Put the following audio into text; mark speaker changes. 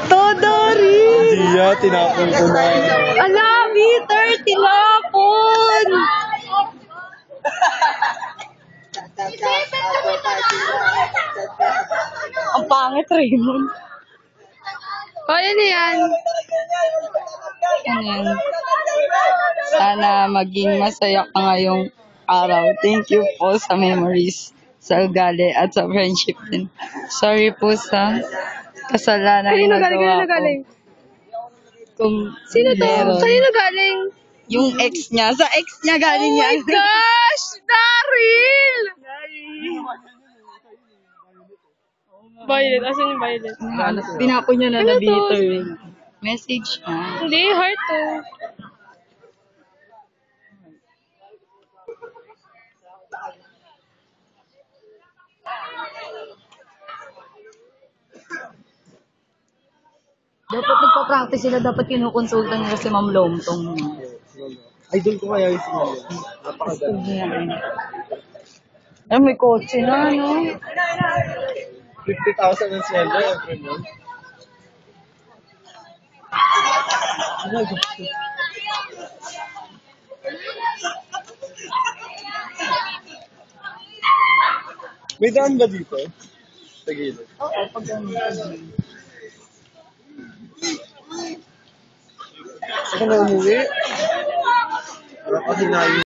Speaker 1: Todori!
Speaker 2: Hindi ya, tinapon ko na.
Speaker 1: Ala, Peter, tinapon! Ang pangit, Raymond. Kaya na yan. Ano yan? Sana maging masaya ka ngayong araw. Thank you po sa memories, sa ugali at sa friendship din. Sorry po sa kasalanan na nagawa ko. Kung
Speaker 3: Sino to?
Speaker 1: meron.
Speaker 3: Kanino galing?
Speaker 1: Yung ex niya. Sa ex niya galing yan.
Speaker 3: Oh my gosh! Daryl! Violet. Asan yung Violet?
Speaker 1: Pinapon niya na
Speaker 3: Ano
Speaker 1: na
Speaker 3: to?
Speaker 1: dito eh. Message niya.
Speaker 3: Hindi, heart to.
Speaker 1: Dapat nagpa-practice sila. Dapat kinukonsulta nila si Ma'am Lomtong.
Speaker 2: Idol ko kaya yung sinalo. Napakaganda.
Speaker 1: Ay, may kotse na, no?
Speaker 2: 50,000 ang sweldo every month. May daan ba dito? Sa gilid.
Speaker 1: Oo, pag
Speaker 2: Ako na umuwi. Kasi na yung